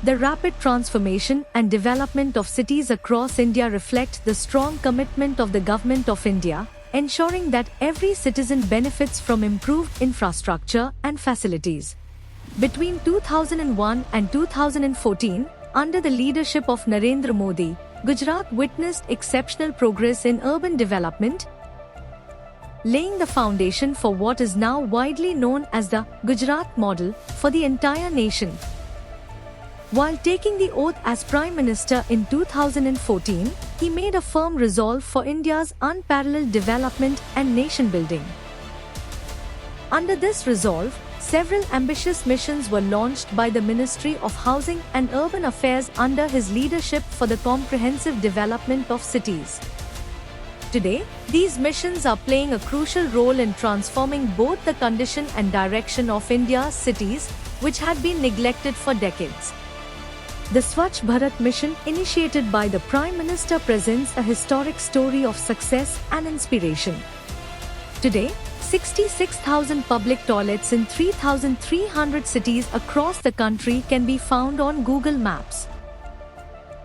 The rapid transformation and development of cities across India reflect the strong commitment of the Government of India, ensuring that every citizen benefits from improved infrastructure and facilities. Between 2001 and 2014, under the leadership of Narendra Modi, Gujarat witnessed exceptional progress in urban development, laying the foundation for what is now widely known as the Gujarat model for the entire nation. While taking the oath as Prime Minister in 2014, he made a firm resolve for India's unparalleled development and nation building. Under this resolve, several ambitious missions were launched by the Ministry of Housing and Urban Affairs under his leadership for the comprehensive development of cities. Today, these missions are playing a crucial role in transforming both the condition and direction of India's cities, which had been neglected for decades. The Swachh Bharat mission, initiated by the Prime Minister, presents a historic story of success and inspiration. Today, 66,000 public toilets in 3,300 cities across the country can be found on Google Maps.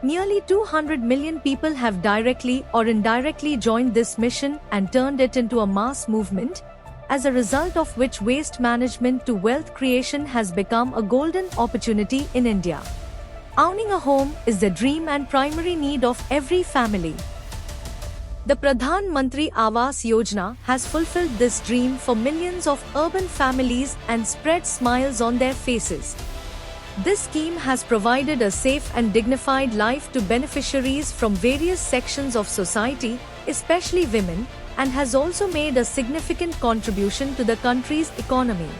Nearly 200 million people have directly or indirectly joined this mission and turned it into a mass movement, as a result of which waste management to wealth creation has become a golden opportunity in India. Owning a home is the dream and primary need of every family. The Pradhan Mantri Awas Yojana has fulfilled this dream for millions of urban families and spread smiles on their faces. This scheme has provided a safe and dignified life to beneficiaries from various sections of society, especially women, and has also made a significant contribution to the country's economy.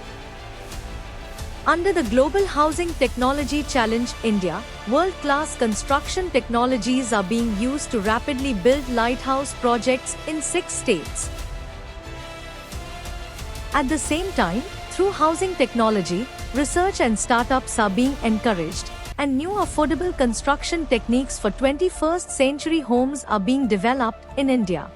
Under the Global Housing Technology Challenge India, world-class construction technologies are being used to rapidly build lighthouse projects in 6 states. At the same time, through housing technology, research and startups are being encouraged, and new affordable construction techniques for 21st century homes are being developed in India.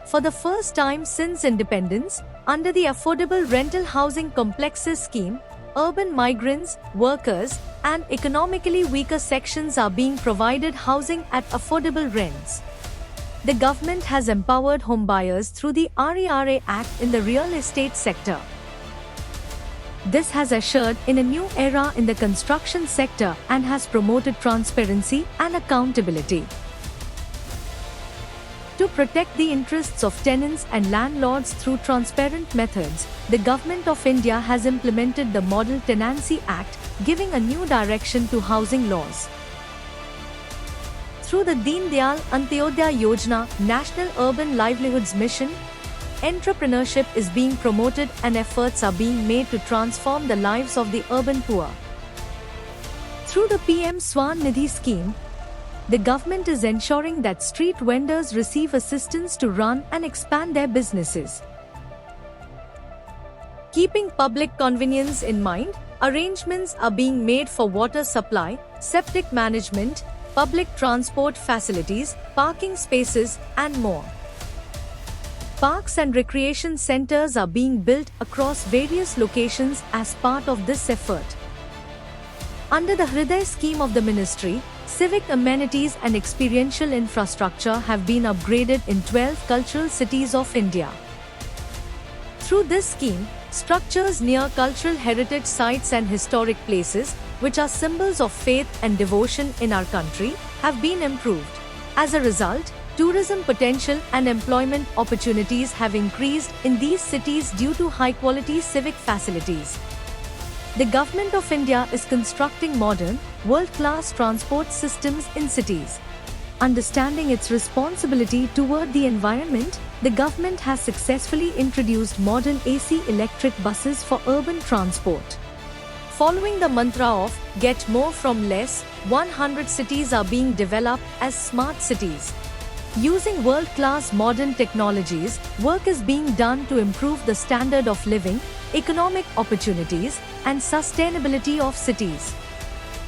For the first time since independence, under the Affordable Rental Housing Complexes scheme, urban migrants, workers, and economically weaker sections are being provided housing at affordable rents. The government has empowered homebuyers through the RERA Act in the real estate sector. This has ushered in a new era in the construction sector and has promoted transparency and accountability. To protect the interests of tenants and landlords through transparent methods, the Government of India has implemented the Model Tenancy Act, giving a new direction to housing laws. Through the Deen Dayal Antyodaya Yojana National Urban Livelihoods Mission, entrepreneurship is being promoted and efforts are being made to transform the lives of the urban poor. Through the PM Swan Nidhi scheme, the government is ensuring that street vendors receive assistance to run and expand their businesses. Keeping public convenience in mind, arrangements are being made for water supply, septic management, public transport facilities, parking spaces, and more. Parks and recreation centers are being built across various locations as part of this effort. Under the Hriday scheme of the ministry, civic amenities and experiential infrastructure have been upgraded in 12 cultural cities of India. Through this scheme, structures near cultural heritage sites and historic places, which are symbols of faith and devotion in our country, have been improved. As a result, tourism potential and employment opportunities have increased in these cities due to high-quality civic facilities. The Government of India is constructing modern, world-class transport systems in cities. Understanding its responsibility toward the environment, the government has successfully introduced modern AC electric buses for urban transport. Following the mantra of "Get more from less," 100 cities are being developed as smart cities. Using world-class modern technologies, work is being done to improve the standard of living, economic opportunities, and sustainability of cities.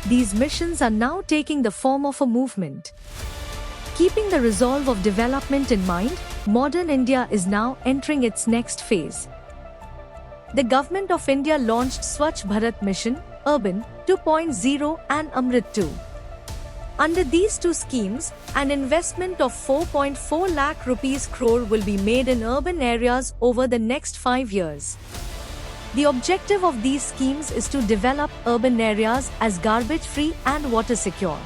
These missions are now taking the form of a movement. Keeping the resolve of development in mind, modern India is now entering its next phase. the Government of India launched Swachh Bharat Mission, Urban 2.0 and Amrit 2. Under these two schemes, an investment of 4.4 lakh rupees crore will be made in urban areas over the next 5 years. The objective of these schemes is to develop urban areas as garbage-free and water-secure.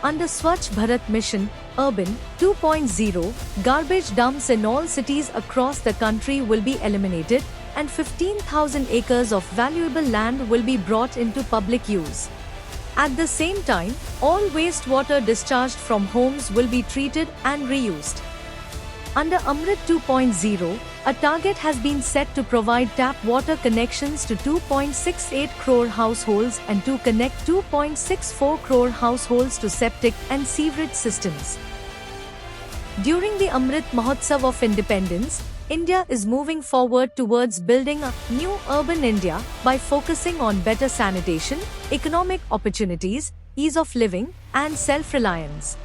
Under Swachh Bharat Mission, Urban 2.0, garbage dumps in all cities across the country will be eliminated, and 15,000 acres of valuable land will be brought into public use. At the same time, all wastewater discharged from homes will be treated and reused. Under Amrit 2.0, a target has been set to provide tap water connections to 2.68 crore households and to connect 2.64 crore households to septic and sewerage systems. During the Amrit Mahotsav of Independence, India is moving forward towards building a new urban India by focusing on better sanitation, economic opportunities, ease of living, and self-reliance.